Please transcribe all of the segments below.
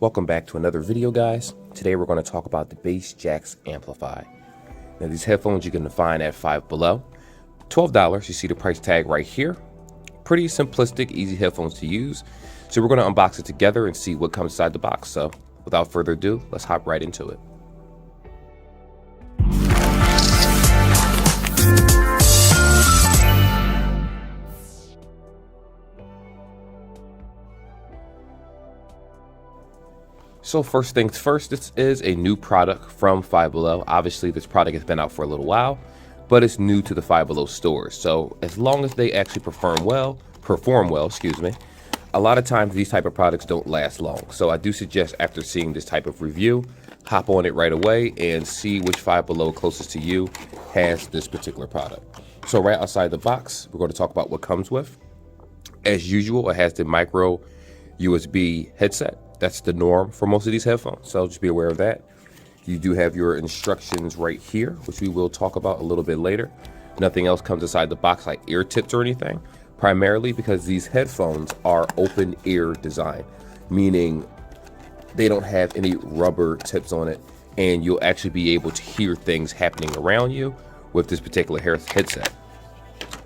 Welcome back to another video, guys. Today we're going to talk about the BassJaxx Amplify. Now these headphones you can find at Five Below. $12, you see the price tag right here. Pretty simplistic, easy headphones to use. So we're going to unbox it together and see what comes inside the box. So without further ado, let's hop right into it. So first things first, this is a new product from Five Below. Obviously, this product has been out for a little while, but it's new to the Five Below stores. So as long as they actually perform well, a lot of times these type of products don't last long. So I do suggest after seeing this type of review, hop on it right away and see which Five Below closest to you has this particular product. So right outside the box, we're going to talk about what comes with. As usual, it has the micro USB headset. That's the norm for most of these headphones, so just be aware of that. You do have your instructions right here, which we will talk about a little bit later. Nothing else comes inside the box like ear tips or anything, primarily because these headphones are open ear design, meaning they don't have any rubber tips on it, and you'll actually be able to hear things happening around you with this particular headset.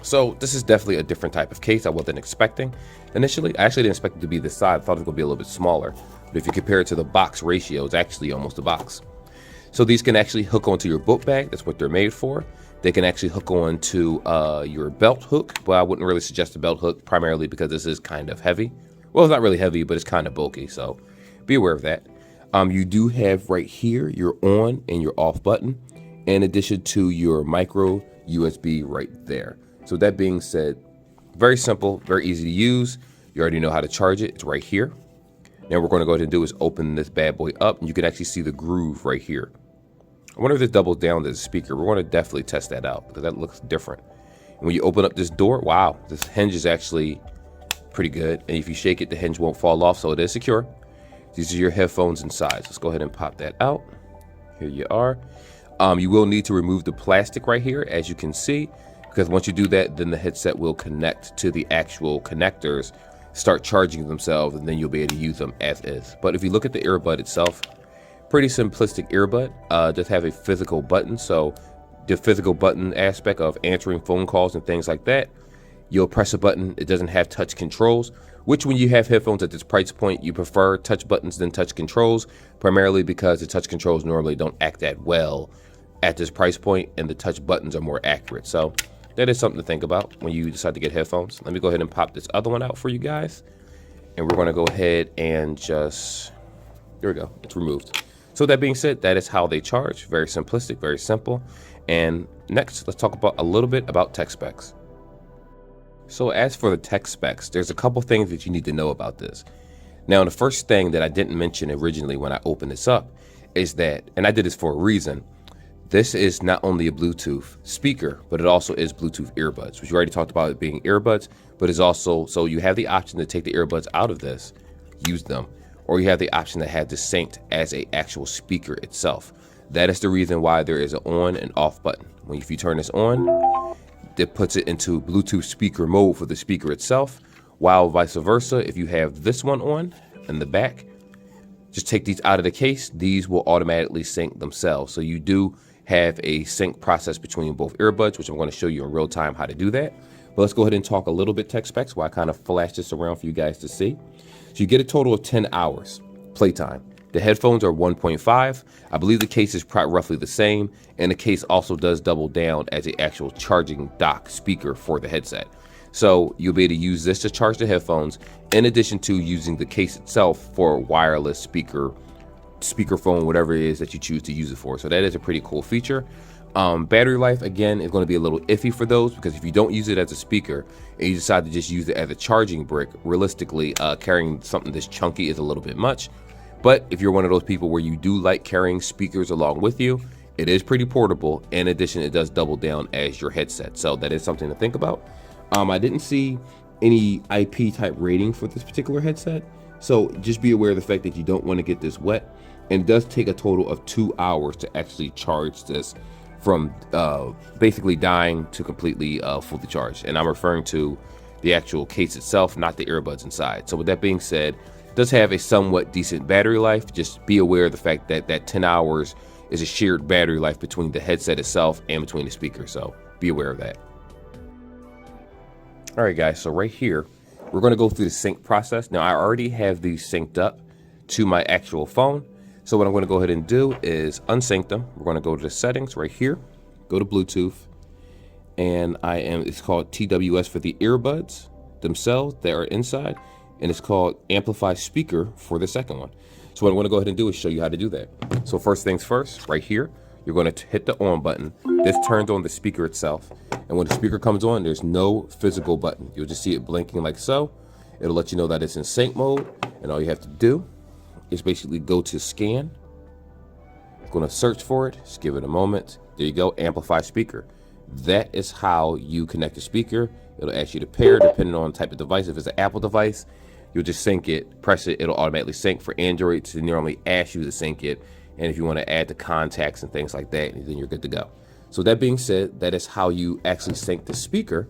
So this is definitely a different type of case I wasn't expecting. Initially, I actually didn't expect it to be this size. I thought it was going to be a little bit smaller. But if you compare it to the box ratio, it's actually almost a box. So these can actually hook onto your book bag. That's what they're made for. They can actually hook onto your belt hook, but I wouldn't really suggest a belt hook primarily because this is kind of heavy. Well, it's not really heavy, but it's kind of bulky, so be aware of that. You do have right here your on and your off button, in addition to your micro USB right there. So that being said, very simple, very easy to use. You already know how to charge it. It's right here. Now we're going to go ahead and do is open this bad boy up, and you can actually see the groove right here. I wonder if this doubles down as a speaker. We're going to definitely test that out because that looks different. And when you open up this door, wow, this hinge is actually pretty good. And if you shake it, the hinge won't fall off, so it is secure. These are your headphones inside. Let's go ahead and pop that out. Here you are. You will need to remove the plastic right here, as you can see, because once you do that, then the headset will connect to the actual connectors, start charging themselves, and then you'll be able to use them as is. But if you look at the earbud itself, pretty simplistic earbud, just have a physical button. So the physical button aspect of answering phone calls and things like that, you'll press a button. It doesn't have touch controls, which when you have headphones at this price point, you prefer touch buttons than touch controls, primarily because the touch controls normally don't act that well at this price point, and the touch buttons are more accurate. So that is something to think about when you decide to get headphones. Let me go ahead and pop this other one out for you guys. And we're going to go ahead and just, there we go, it's removed. So that being said, that is how they charge. Very simplistic, very simple. And next, let's talk about a little bit about tech specs. So as for the tech specs, there's a couple things that you need to know about this. Now, the first thing that I didn't mention originally when I opened this up is that, and I did this for a reason, this is not only a Bluetooth speaker, but it also is Bluetooth earbuds, which you already talked about it being earbuds, but it's also, so you have the option to take the earbuds out of this, use them, or you have the option to have this synced as a actual speaker itself. That is the reason why there is an on and off button. If you turn this on, it puts it into Bluetooth speaker mode for the speaker itself, while vice versa, if you have this one on in the back, just take these out of the case, these will automatically sync themselves. So you do have a sync process between both earbuds, which I'm going to show you in real time how to do that. But let's go ahead and talk a little bit tech specs while I kind of flash this around for you guys to see. So you get a total of 10 hours playtime. The headphones are 1.5. I believe the case is roughly the same, and the case also does double down as an actual charging dock speaker for the headset. So you'll be able to use this to charge the headphones, in addition to using the case itself for wireless speakerphone, whatever it is that you choose to use it for. So that is a pretty cool feature. Battery life, again, is going to be a little iffy for those, because if you don't use it as a speaker and you decide to just use it as a charging brick, realistically, carrying something this chunky is a little bit much. But if you're one of those people where you do like carrying speakers along with you, it is pretty portable. In addition, it does double down as your headset. So that is something to think about. I didn't see any IP type rating for this particular headset. So just be aware of the fact that you don't want to get this wet. And it does take a total of 2 hours to actually charge this from basically dying to completely fully charged. And I'm referring to the actual case itself, not the earbuds inside. So with that being said, Does have a somewhat decent battery life. Just be aware of the fact that that 10 hours is a shared battery life between the headset itself and between the speaker. So be aware of that. All right, guys, so right here, we're going to go through the sync process. Now, I already have these synced up to my actual phone. So what I'm going to go ahead and do is unsync them. We're going to go to the settings right here, go to Bluetooth, and it's called TWS for the earbuds themselves that are inside, and it's called amplify speaker for the second one. So what I'm going to go ahead and do is show you how to do that. So first things first, right here, you're going to hit the on button. This turns on the speaker itself. And when the speaker comes on, there's no physical button. You'll just see it blinking like so. It'll let you know that it's in sync mode. And all you have to do is basically go to scan. I'm going to search for it. Just give it a moment. There you go, amplify speaker. That is how you connect the speaker. It'll ask you to pair depending on the type of device. If it's an Apple device, you'll just sync it, press it, it'll automatically sync. For Android, to normally ask you to sync it. And if you want to add the contacts and things like that, then you're good to go. So that being said, that is how you actually sync the speaker.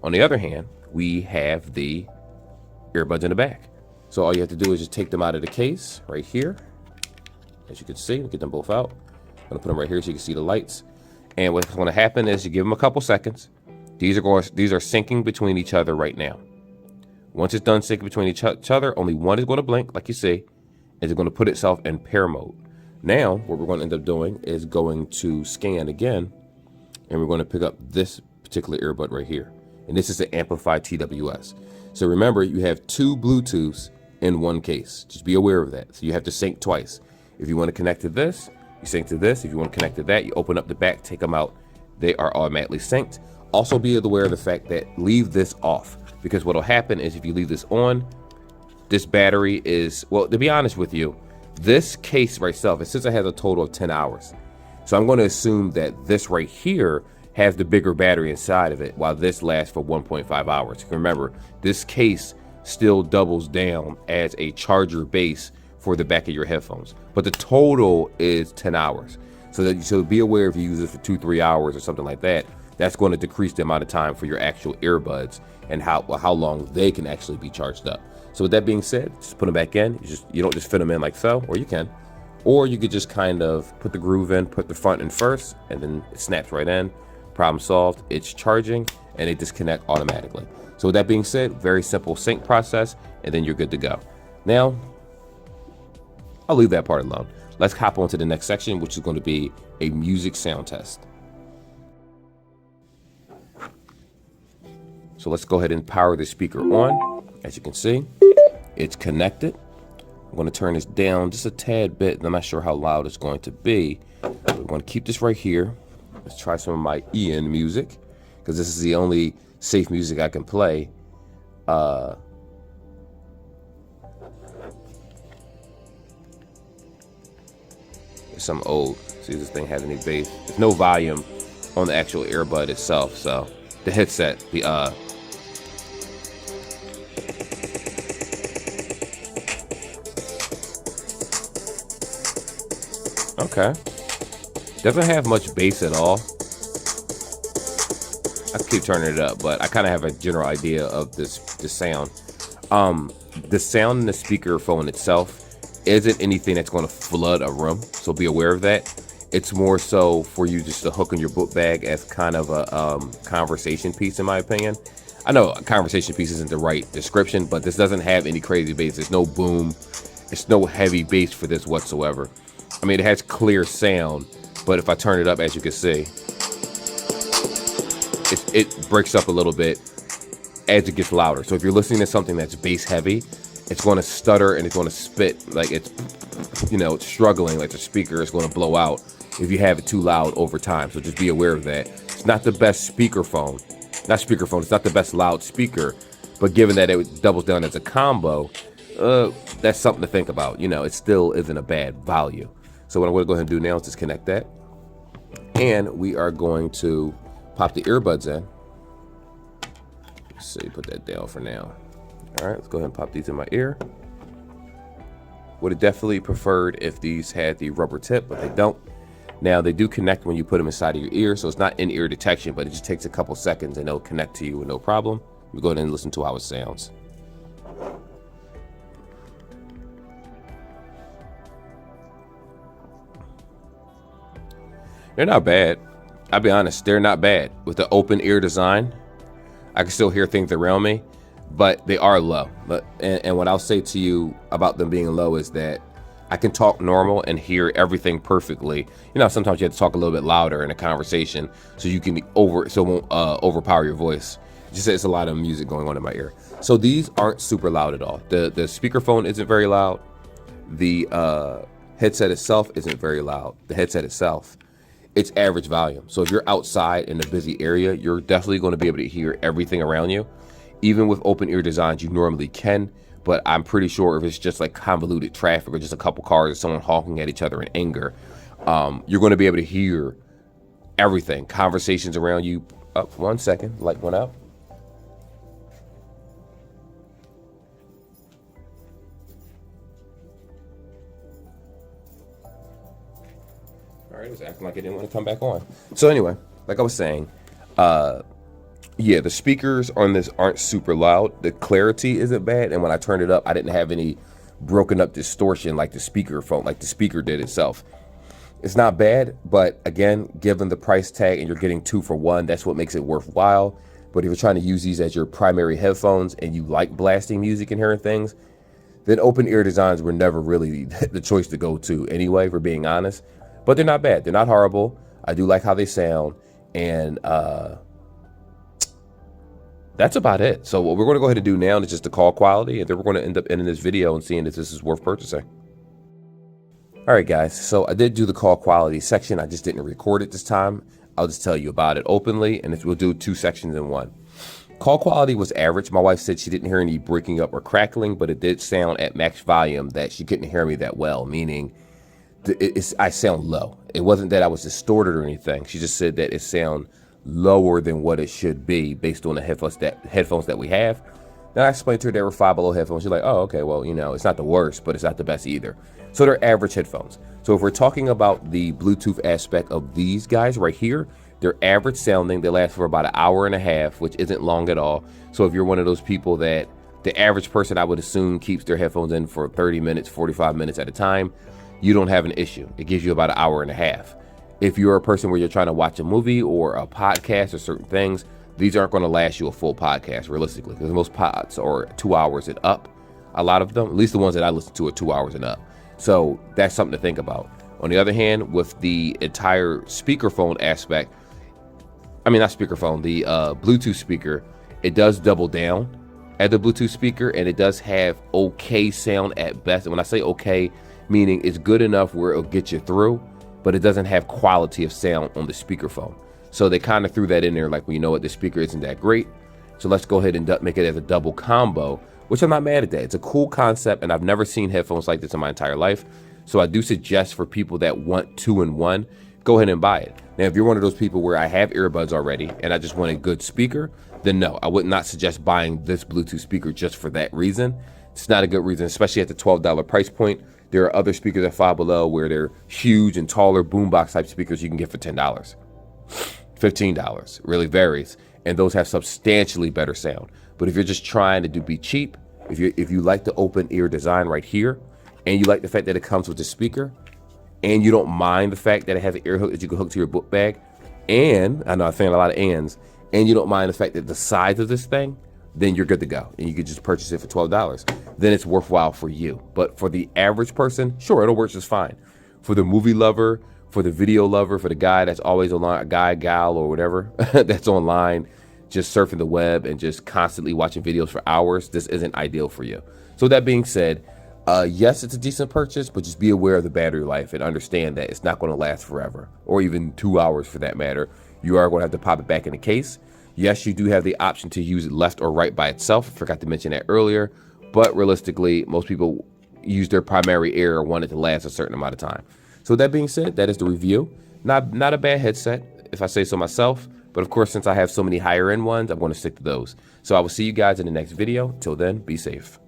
On the other hand, we have the earbuds in the back. So all you have to do is just take them out of the case right here. As you can see, get them both out. I'm gonna put them right here so you can see the lights. And what's gonna happen is you give them a couple seconds. These are syncing between each other right now. Once it's done syncing between each other, only one is gonna blink, like you see, and it's gonna put itself in pair mode. Now, what we're going to end up doing is going to scan again, and we're going to pick up this particular earbud right here. And this is the Amplify TWS. So remember, you have two Bluetooths in one case. Just be aware of that. So you have to sync twice. If you want to connect to this, you sync to this. If you want to connect to that, you open up the back, take them out. They are automatically synced. Also be aware of the fact that leave this off, because what will happen is if you leave this on, this battery is, well, to be honest with you, this case right itself, it says it has a total of 10 hours. So I'm going to assume that this right here has the bigger battery inside of it, while this lasts for 1.5 hours. Remember, this case still doubles down as a charger base for the back of your headphones, but the total is 10 hours. So be aware if you use it for 2-3 hours or something like that, that's going to decrease the amount of time for your actual earbuds and how long they can actually be charged up. So with that being said, just put them back in. You don't just fit them in like so, or you can. Or you could just kind of put the groove in, put the front in first, and then it snaps right in. Problem solved. It's charging, and they disconnect automatically. So with that being said, very simple sync process, and then you're good to go. Now, I'll leave that part alone. Let's hop on to the next section, which is going to be a music sound test. So let's go ahead and power the speaker on. As you can see, it's connected. I'm going to turn this down just a tad bit, and I'm not sure how loud it's going to be. We're going to keep this right here. Let's try some of my Ian music, because this is the only safe music I can play. Some old, see if this thing has any bass. There's no volume on the actual earbud itself, so the headset, okay. Doesn't have much bass at all. I keep turning it up, but I kind of have a general idea of this sound. The sound in the speakerphone itself isn't anything that's going to flood a room, so be aware of that. It's more so for you just to hook in your book bag as kind of a conversation piece, in my opinion. I know a conversation piece isn't the right description, but this doesn't have any crazy bass. There's no boom. It's no heavy bass for this whatsoever. I mean, it has clear sound, but if I turn it up, as you can see, it breaks up a little bit as it gets louder. So if you're listening to something that's bass heavy, it's going to stutter and it's going to spit like it's struggling, like the speaker is going to blow out if you have it too loud over time. So just be aware of that. It's not the best speakerphone. It's not the best loud speaker, but given that it doubles down as a combo, that's something to think about. It still isn't a bad value. So what I'm going to go ahead and do now is disconnect that. And we are going to pop the earbuds in. Let's see, put that down for now. All right, let's go ahead and pop these in my ear. Would have definitely preferred if these had the rubber tip, but they don't. Now, they do connect when you put them inside of your ear, so it's not in-ear detection, but it just takes a couple seconds and they'll connect to you with no problem. We go ahead and listen to how it sounds. They're not bad. I'll be honest, they're not bad. With the open ear design, I can still hear things around me, but they are low. And what I'll say to you about them being low is that I can talk normal and hear everything perfectly. You know, sometimes you have to talk a little bit louder in a conversation so you can so it won't overpower your voice. Just it's a lot of music going on in my ear. So these aren't super loud at all. The speakerphone isn't very loud. The headset itself isn't very loud. The headset itself, it's average volume. So if you're outside in a busy area, you're definitely going to be able to hear everything around you. Even with open ear designs, you normally can, but I'm pretty sure if it's just like convoluted traffic or just a couple cars or someone honking at each other in anger, you're going to be able to hear everything. Conversations around you. Up 1 second, light went out. All right, it was acting like it didn't want to come back on. So anyway, like I was saying, yeah, the speakers on this aren't super loud. The clarity isn't bad, and when I turned it up, I didn't have any broken up distortion like the speakerphone, like the speaker did itself. It's not bad, but again, given the price tag and you're getting 2 for 1, that's what makes it worthwhile. But if you're trying to use these as your primary headphones and you like blasting music and hearing things, then open ear designs were never really the choice to go to anyway, for being honest. But they're not bad. They're not horrible. I do like how they sound, and that's about it. So what we're going to go ahead and do now is just the call quality, and then we're going to end up ending this video and seeing if this is worth purchasing. All right, guys. So I did do the call quality section. I just didn't record it this time. I'll just tell you about it openly, and we'll do 2 sections in one. Call quality was average. My wife said she didn't hear any breaking up or crackling, but it did sound at max volume that she couldn't hear me that well, meaning I sound low. It wasn't that I was distorted or anything. She just said that it sound lower than what it should be based on the headphones that we have. Then I explained to her they were Five Below headphones. She's like, oh, okay, well, you know, it's not the worst, but it's not the best either. So they're average headphones. So if we're talking about the Bluetooth aspect of these guys right here, they're average sounding. They last for about 1.5 hours, which isn't long at all. So if you're one of those people that the average person, I would assume, keeps their headphones in for 30 minutes, 45 minutes at a time, you don't have an issue. It gives you about 1.5 hours. If you're a person where you're trying to watch a movie or a podcast or certain things, these aren't going to last you a full podcast realistically, because most pods are 2 hours and up. A lot of them, at least the ones that I listen to, are 2 hours and up. So that's something to think about. On the other hand, with the entire speakerphone aspect, I mean, not speakerphone, the Bluetooth speaker, it does double down at the Bluetooth speaker, and it does have okay sound at best. And when I say okay, meaning it's good enough where it'll get you through, but it doesn't have quality of sound on the speakerphone. So they kind of threw that in there like, well, you know what, the speaker isn't that great, so let's go ahead and make it as a double combo, which I'm not mad at that. It's a cool concept, and I've never seen headphones like this in my entire life. So I do suggest for people that want 2-in-1, go ahead and buy it. Now, if you're one of those people where I have earbuds already and I just want a good speaker, then no, I would not suggest buying this Bluetooth speaker just for that reason. It's not a good reason, especially at the $12 price point. There are other speakers at Five Below where they're huge and taller boombox type speakers you can get for $10, $15, really varies. And those have substantially better sound. But if you're just trying to be cheap, if you like the open ear design right here, and you like the fact that it comes with the speaker, and you don't mind the fact that it has an ear hook that you can hook to your book bag, and I know I'm saying a lot of ands, and you don't mind the fact that the size of this thing, then you're good to go. And you could just purchase it for $12. Then it's worthwhile for you. But for the average person, sure, it'll work just fine. For the movie lover, for the video lover, for the guy that's always online, a guy, gal, or whatever, that's online, just surfing the web and just constantly watching videos for hours, this isn't ideal for you. So that being said, yes, it's a decent purchase, but just be aware of the battery life and understand that it's not going to last forever, or even 2 hours for that matter. You are going to have to pop it back in the case. Yes, you do have the option to use it left or right by itself. I forgot to mention that earlier, but realistically, most people use their primary ear or want it to last a certain amount of time. So that being said, that is the review. Not a bad headset, if I say so myself, but of course, since I have so many higher end ones, I'm going to stick to those. So I will see you guys in the next video. Till then, be safe.